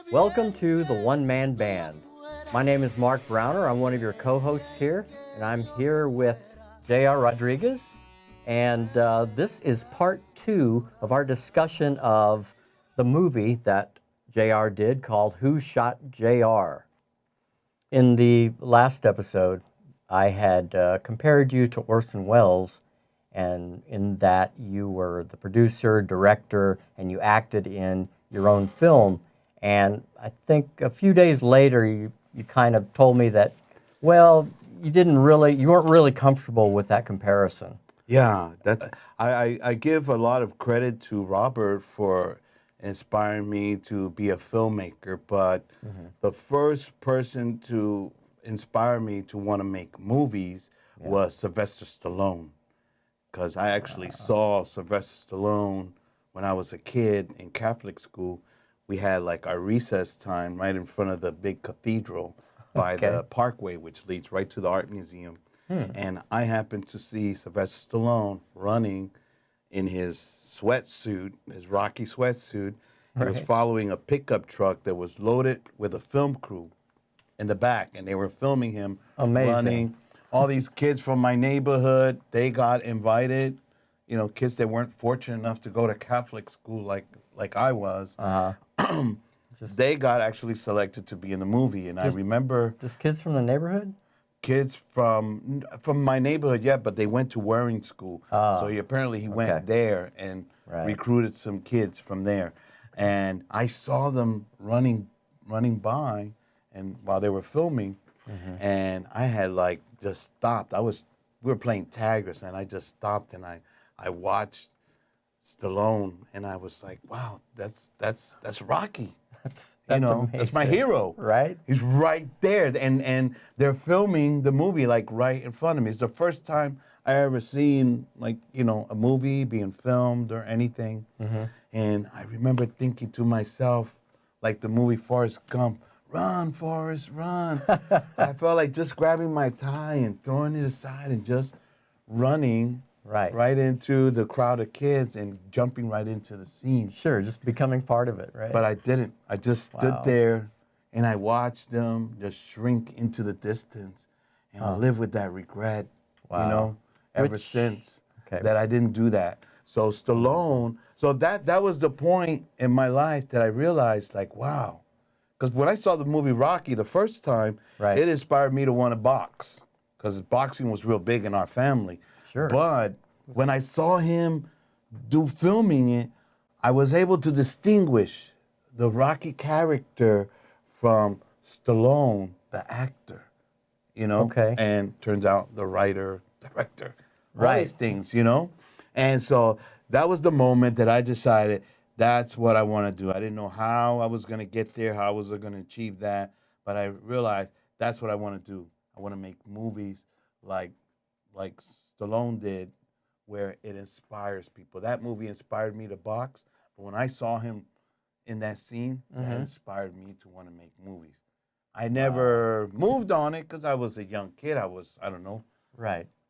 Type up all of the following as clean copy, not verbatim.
Welcome to the One Man Band. My name is Mark Browner. I'm one of your co-hosts here, and I'm here with J.R. Rodriguez. And this is part 2 of our discussion of the movie that J.R. did called Who Shot J.R.? In the last episode, I had compared you to Orson Welles, and in that you were the producer, director, and you acted in your own film. And I think a few days later, you kind of told me that, well, you weren't really comfortable with that comparison. Yeah, I give a lot of credit to Robert for inspiring me to be a filmmaker, but the first person to inspire me to want to make movies was Sylvester Stallone, because I actually saw Sylvester Stallone when I was a kid in Catholic school. We had like our recess time right in front of the big cathedral by the parkway, which leads right to the art museum. And I happened to see Sylvester Stallone running in his sweatsuit, his Rocky sweatsuit. He was following a pickup truck that was loaded with a film crew in the back, and they were filming him running. All these kids from my neighborhood, they got invited. You know, kids that weren't fortunate enough to go to Catholic school like I was. They got actually selected to be in the movie, and I remember Just kids from the neighborhood? kids from my neighborhood, yeah, but they went to Waring School. So apparently he went there and recruited some kids from there. And I saw them running by, and while they were filming, and I had like just stopped. We were playing tag or something, and I just stopped and I watched Stallone, and I was like, wow, that's Rocky. That's That's my hero. Right? He's right there, and they're filming the movie like right in front of me. It's the first time I ever seen like a movie being filmed or anything. And I remember thinking to myself, like the movie Forrest Gump, "Run, Forrest, run!" I felt like just grabbing my tie and throwing it aside and just running right into the crowd of kids and jumping right into the scene. Sure, just becoming part of it, right? But I didn't. I just stood there and I watched them just shrink into the distance. And I live with that regret, ever since that I didn't do that. So Stallone, so that was the point in my life that I realized, like, wow. Because when I saw the movie Rocky the first time, it inspired me to want to box. Because boxing was real big in our family. Sure. But when I saw him filming it, I was able to distinguish the Rocky character from Stallone, the actor, and turns out the writer, director, all these things, And so that was the moment that I decided that's what I want to do. I didn't know how I was going to get there, how I was going to achieve that, but I realized that's what I want to do. I want to make movies like Stallone did, where it inspires people. That movie inspired me to box, but when I saw him in that scene, that inspired me to want to make movies. I never moved on it because I was a young kid. I was, I don't know,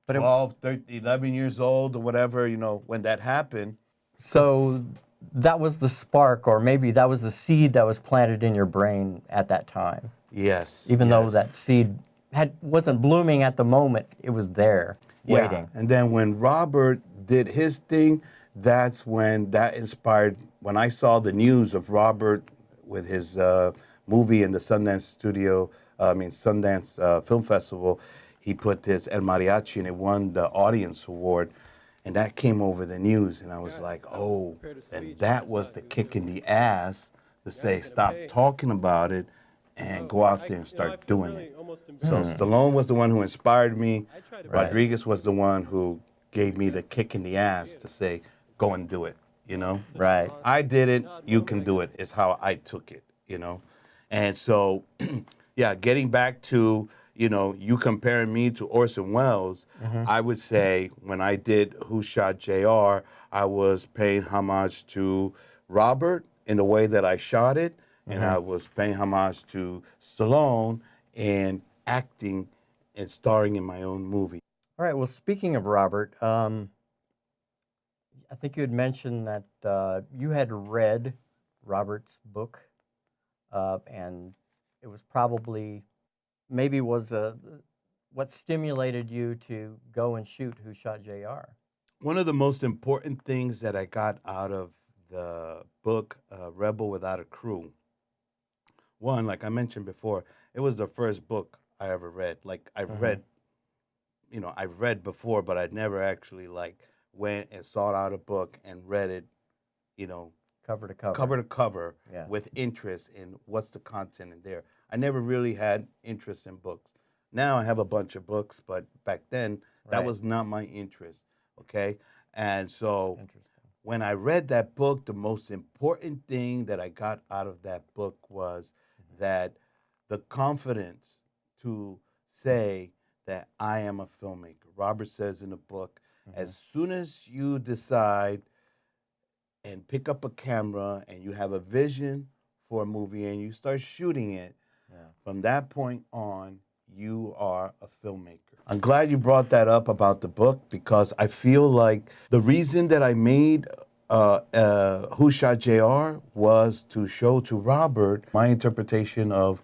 But 12, 13, 11 years old or whatever, when that happened. So that was the spark, or maybe that was the seed that was planted in your brain at that time. Yes. Even though that seed wasn't blooming at the moment, it was there, waiting. And then when Robert did his thing, that's when that inspired. When I saw the news of Robert with his movie in the Sundance Film Festival, he put this El Mariachi and it won the audience award. And that came over the news, and I was like, oh, and that was the kick in the ass to say, stop talking about it and go out there and start doing it. So Stallone was the one who inspired me. Rodriguez was the one who gave me the kick in the ass to say, go and do it, Right. I did it, you can do it, is how I took it, And so, getting back to, you comparing me to Orson Welles, I would say when I did Who Shot J.R., I was paying homage to Robert in the way that I shot it, and I was paying homage to Stallone in acting and starring in my own movie. All right, well, speaking of Robert, I think you had mentioned that you had read Robert's book, and it was probably maybe was what stimulated you to go and shoot Who Shot JR? One of the most important things that I got out of the book, Rebel Without a Crew, one, like I mentioned before, it was the first book I ever read. Like I've read, I've read before, but I'd never actually like went and sought out a book and read it, you know, Cover to cover. cover to cover Yeah. with interest in what's the content in there. I never really had interest in books. Now I have a bunch of books, but back then that Right. was not my interest. Okay. And so Interesting. when I read that book, the most important thing that I got out of that book was that the confidence to say that I am a filmmaker. Robert says in the book, as soon as you decide and pick up a camera and you have a vision for a movie and you start shooting it, from that point on, you are a filmmaker. I'm glad you brought that up about the book because I feel like the reason that I made Who Shot JR was to show to Robert my interpretation of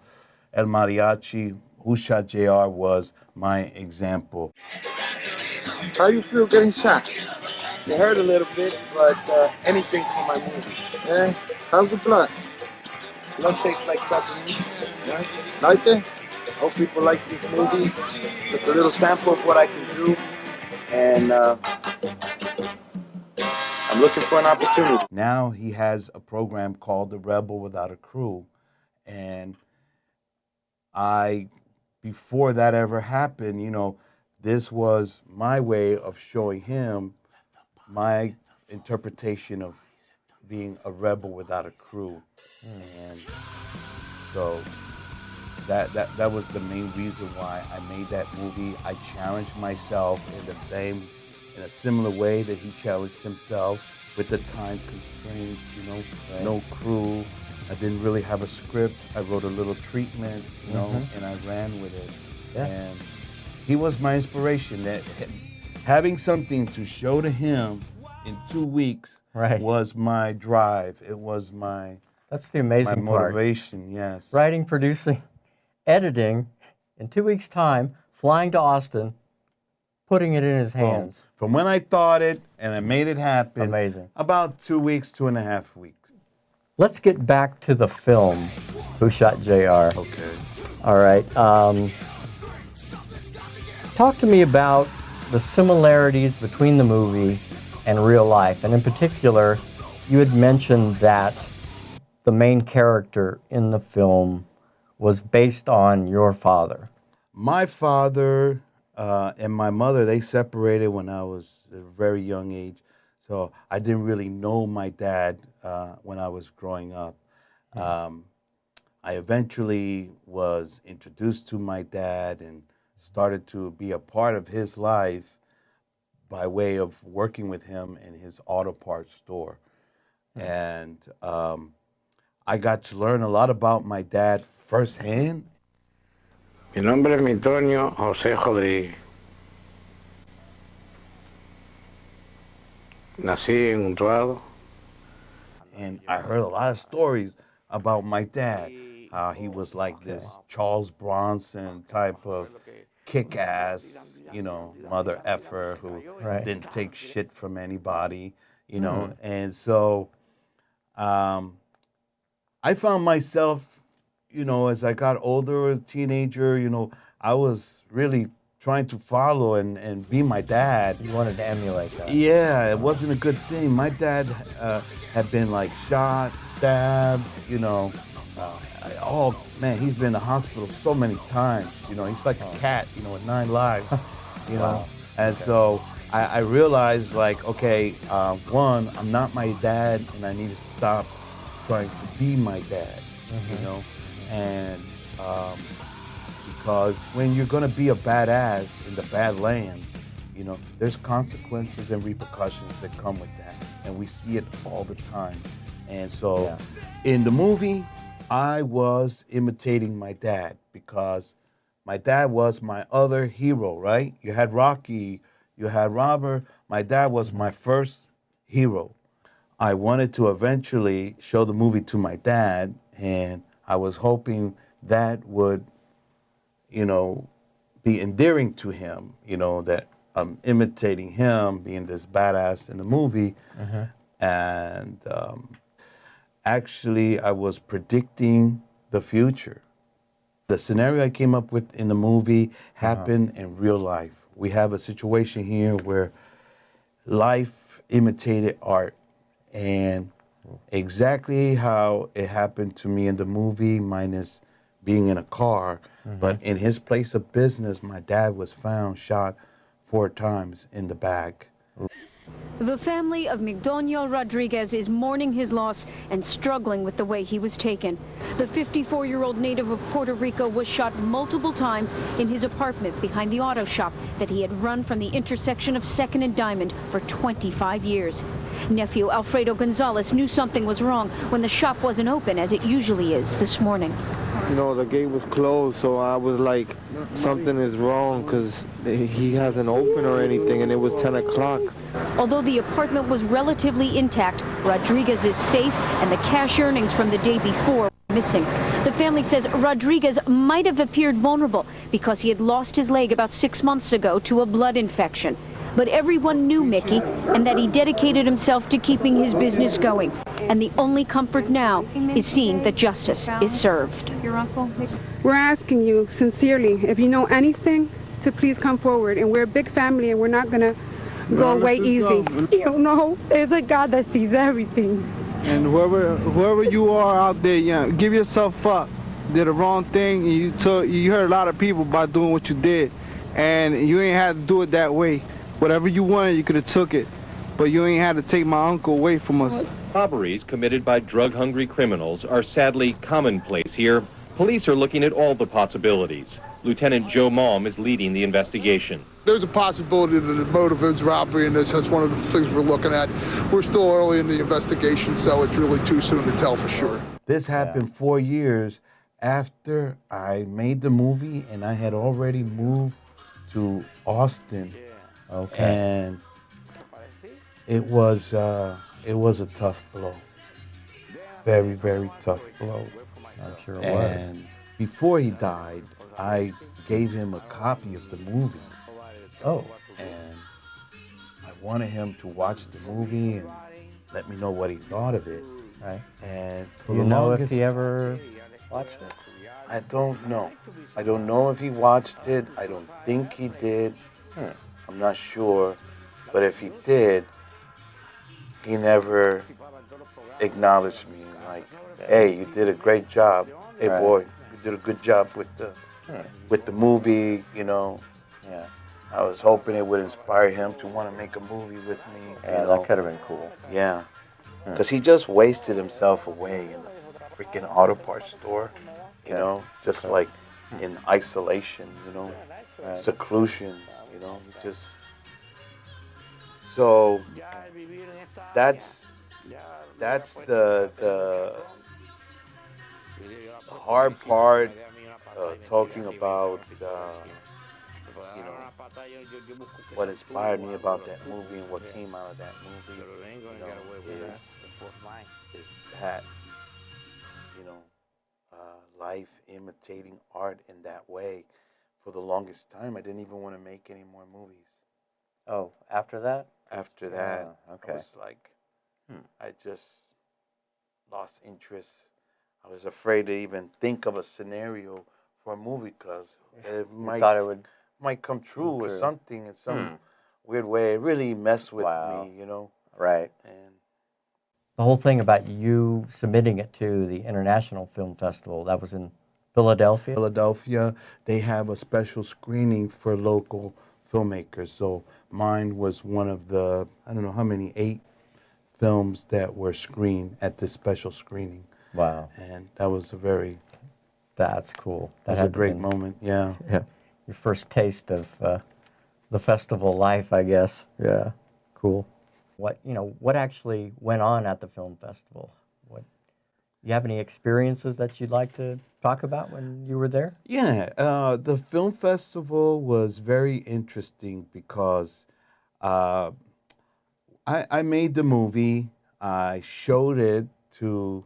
El Mariachi. Who Shot JR was my example. How you feel getting shot? It hurt a little bit, but anything for my movie. Yeah. How's the blood? Blood tastes like fucking meat. Yeah. Like it? Hope people like these movies. Just a little sample of what I can do. And I'm looking for an opportunity. Now he has a program called The Rebel Without a Crew. And before that ever happened, this was my way of showing him my interpretation of being a rebel without a crew. And so that was the main reason why I made that movie. I challenged myself in a similar way that he challenged himself with the time constraints, Right. no crew. I didn't really have a script. I wrote a little treatment, and I ran with it. Yeah. And he was my inspiration. That having something to show to him in 2 weeks Right. was my drive. It was my That's the amazing part. motivation. Yes. Writing, producing, editing, in 2 weeks' time, flying to Austin, putting it in his hands. From when I thought it and I made it happen. Amazing. About 2 weeks, 2.5 weeks. Let's get back to the film, Who Shot JR? Okay. All right. Talk to me about the similarities between the movie and real life. And in particular, you had mentioned that the main character in the film was based on your father. My father and my mother, they separated when I was at a very young age. So I didn't really know my dad when I was growing up. I eventually was introduced to my dad and started to be a part of his life by way of working with him in his auto parts store. And I got to learn a lot about my dad firsthand. Mi nombre es Antonio José Rodríguez. Nací en Utuado. And I heard a lot of stories about my dad. He was like this Charles Bronson type of kick-ass, mother effer who Right. didn't take shit from anybody, And so I found myself, as I got older, as a teenager, I was really trying to follow and be my dad. You wanted to emulate that. Yeah, it wasn't a good thing. My dad had been like shot, stabbed, Oh man, he's been in the hospital so many times. He's like a cat, with 9 lives. Wow. And so I realized, like, okay, one, I'm not my dad, and I need to stop trying to be my dad. And because when you're gonna be a badass in the Badlands, there's consequences and repercussions that come with that, and we see it all the time. And so, in the movie, I was imitating my dad because my dad was my other hero, right? You had Rocky, you had Robert. My dad was my first hero. I wanted to eventually show the movie to my dad, and I was hoping that would, be endearing to him, that I'm imitating him, being this badass in the movie. And actually, I was predicting the future. The scenario I came up with in the movie happened in real life. We have a situation here where life imitated art, and exactly how it happened to me in the movie, minus being in a car. But in his place of business, my dad was found shot 4 times in the back. The family of Migdonio Rodriguez is mourning his loss and struggling with the way he was taken. The 54-year-old native of Puerto Rico was shot multiple times in his apartment behind the auto shop that he had run from the intersection of 2nd and Diamond for 25 years. Nephew Alfredo Gonzalez knew something was wrong when the shop wasn't open as it usually is this morning. The gate was closed, so I was like, something is wrong because he hasn't opened or anything, and it was 10 o'clock. Although the apartment was relatively intact, Rodriguez is safe and the cash earnings from the day before are missing. The family says Rodriguez might have appeared vulnerable because he had lost his leg about 6 months ago to a blood infection. But everyone knew Mickey and that he dedicated himself to keeping his business going. And the only comfort now is seeing that justice is served. We're asking you sincerely, if you know anything, to please come forward. And we're a big family and we're not going to go away easy. You know, there's a God that sees everything. And whoever you are out there, give yourself up. Did the wrong thing. You hurt a lot of people by doing what you did. And you ain't had to do it that way. Whatever you wanted, you could have took it. But you ain't had to take my uncle away from us. Robberies committed by drug-hungry criminals are sadly commonplace here. Police are looking at all the possibilities. Lieutenant Joe Malm is leading the investigation. There's a possibility that the motive is robbery, and that's one of the things we're looking at. We're still early in the investigation, so it's really too soon to tell for sure. This happened 4 years after I made the movie, and I had already moved to Austin. Okay. And it was a tough blow. Very, very tough blow. I'm sure it was. And before he died, I gave him a copy of the movie. Oh. And I wanted him to watch the movie and let me know what he thought of it. Right. And Do you know if he ever watched it? I don't know. I don't know if he watched it. I don't think he did. I'm not sure. But if he did, he never acknowledged me. Like, hey, you did a great job. Hey, boy, you did a good job with the movie, Yeah. I was hoping it would inspire him to want to make a movie with me. Yeah, that could have been cool. Yeah. Because he just wasted himself away in the freaking auto parts store, just like in isolation, seclusion, just. So that's the hard part, talking about what inspired me about that movie and what came out of that movie, is that, life imitating art in that way. For the longest time, I didn't even want to make any more movies. Oh, after that? After that, okay. I was like, I just lost interest. I was afraid to even think of a scenario for a movie because it thought it might come true or something in some weird way. It really messed with me, Right. And The whole thing about you submitting it to the International Film Festival, that was in Philadelphia? Philadelphia, they have a special screening for local filmmakers. So mine was one of the, I don't know how many, 8 films that were screened at this special screening. Wow. And that was That's cool. That's a great moment, yeah. Yeah. Your first taste of the festival life, I guess. Yeah. Cool. What actually went on at the film festival? You have any experiences that you'd like to talk about when you were there? Yeah, the film festival was very interesting because I made the movie. I showed it to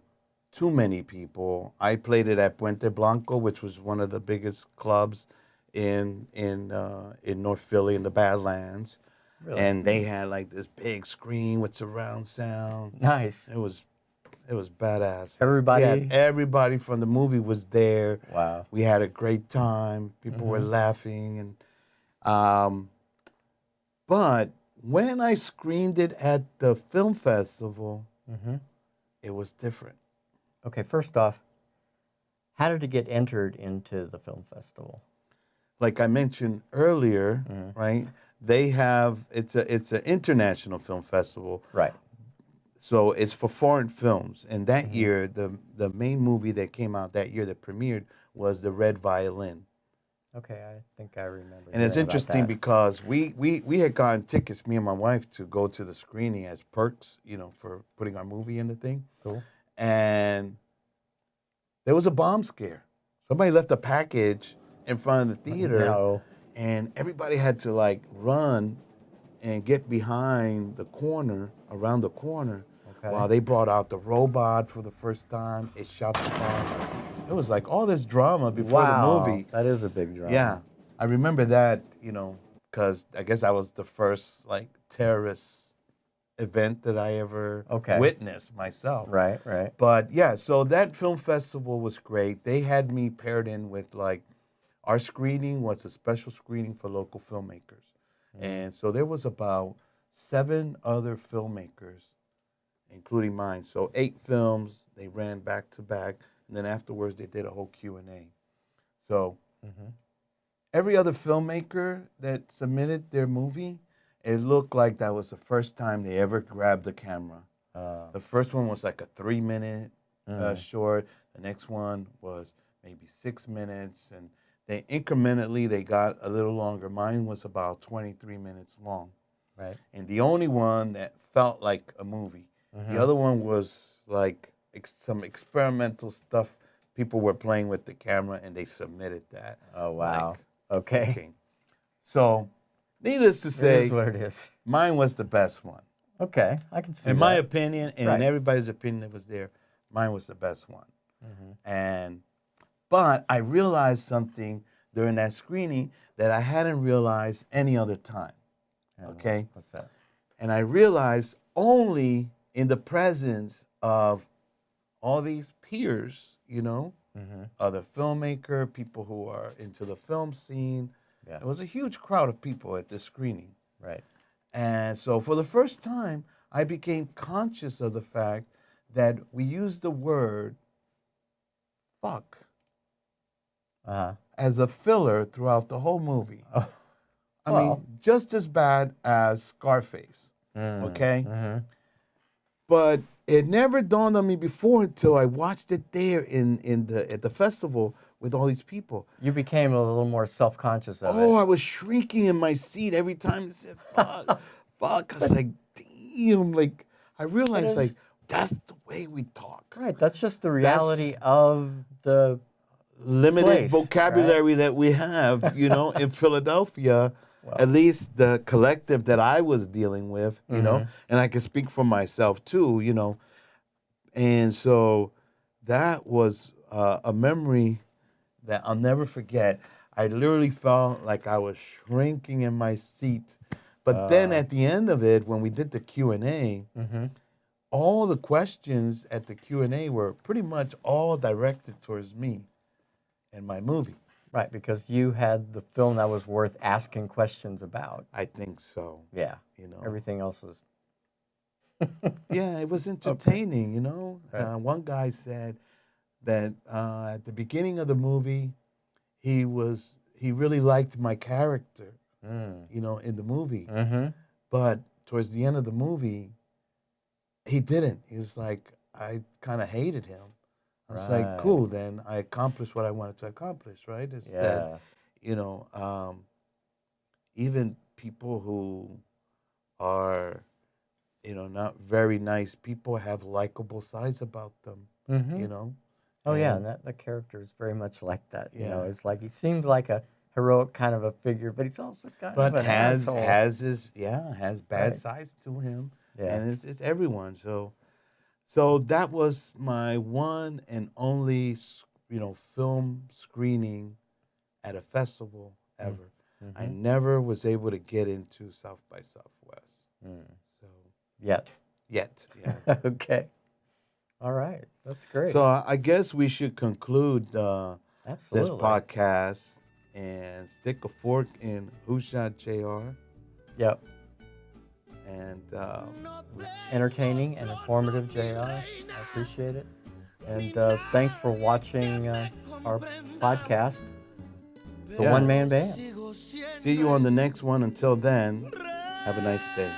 too many people. I played it at Puente Blanco, which was one of the biggest clubs in North Philly in the Badlands. Really? And they had like this big screen with surround sound. Nice. It was badass. Everybody? We had everybody from the movie was there. Wow. We had a great time. People were laughing, and but when I screened it at the film festival, it was different. Okay, first off, how did it get entered into the film festival? Like I mentioned earlier, right? They have it's an international film festival. Right. So it's for foreign films. And that year, the main movie that came out that year that premiered was The Red Violin. Okay, I think I remember. And it's hearing about interesting that. because we had gotten tickets, me and my wife, to go to the screening as perks, for putting our movie in the thing. Cool. And there was a bomb scare. Somebody left a package in front of the theater. No. And everybody had to like run and get behind the corner, around the corner, while they brought out the robot for the first time. It shot the bomb. It was like all this drama before the movie. That is a big drama. Yeah, I remember that, because I guess that was the first like terrorist event that I ever witnessed myself. Right. But yeah, so that film festival was great. They had me paired in with like, our screening was a special screening for local filmmakers. And so there was about 7 other filmmakers, including mine. So 8 films, they ran back to back. And then afterwards, they did a whole Q&A. So every other filmmaker that submitted their movie, it looked like that was the first time they ever grabbed the camera. The first one was like a 3-minute short. The next one was maybe 6 minutes. And they incrementally, they got a little longer. Mine was about 23 minutes long. Right. And the only one that felt like a movie. The other one was like some experimental stuff. People were playing with the camera and they submitted that. Oh, wow. Like, Okay. So, needless to say, It is what it is. mine was the best one. Okay, I can see In that. my opinion, and in Right. everybody's opinion that was there, mine was the best one. But I realized something during that screening that I hadn't realized any other time. Okay? What's that? And I realized only in the presence of all these peers, other filmmaker, people who are into the film scene. Yeah. There was a huge crowd of people at this screening. Right. And so for the first time, I became conscious of the fact that we used the word fuck as a filler throughout the whole movie. I mean, just as bad as Scarface, okay? But it never dawned on me before until I watched it there at the festival with all these people. You became a little more self-conscious of it. Oh, I was shrinking in my seat every time they said fuck, fuck. I was like, damn, like, I realized, like, that's the way we talk. Right, that's just the reality of the limited place, vocabulary that we have, in Philadelphia. Well, at least the collective that I was dealing with, you know, and I can speak for myself too, And so that was a memory that I'll never forget. I literally felt like I was shrinking in my seat. But then at the end of it, when we did the Q&A, all the questions at the Q&A were pretty much all directed towards me and my movie. Right, because you had the film that was worth asking questions about. I think so. Yeah. Everything else is... Yeah, it was entertaining, Right. One guy said that at the beginning of the movie, he really liked my character, in the movie. But towards the end of the movie, he didn't. He was like, I kind of hated him. I was like, cool, then I accomplished what I wanted to accomplish, right? It's that, even people who are, not very nice people have likable sides about them, Oh, yeah, and that character is very much like that. It's like he seems like a heroic kind of a figure, but he's also kind of an asshole. has bad sides to him, and it's everyone. So that was my one and only, film screening at a festival ever. I never was able to get into South by Southwest. So Yet. yeah. Okay. All right. That's great. So I guess we should conclude this Absolutely. podcast and stick a fork in Who Shot JR. Yep. And It was entertaining and informative, JR. I appreciate it. And thanks for watching our podcast, The One Man Band. see you on the next one. Until then, have a nice day.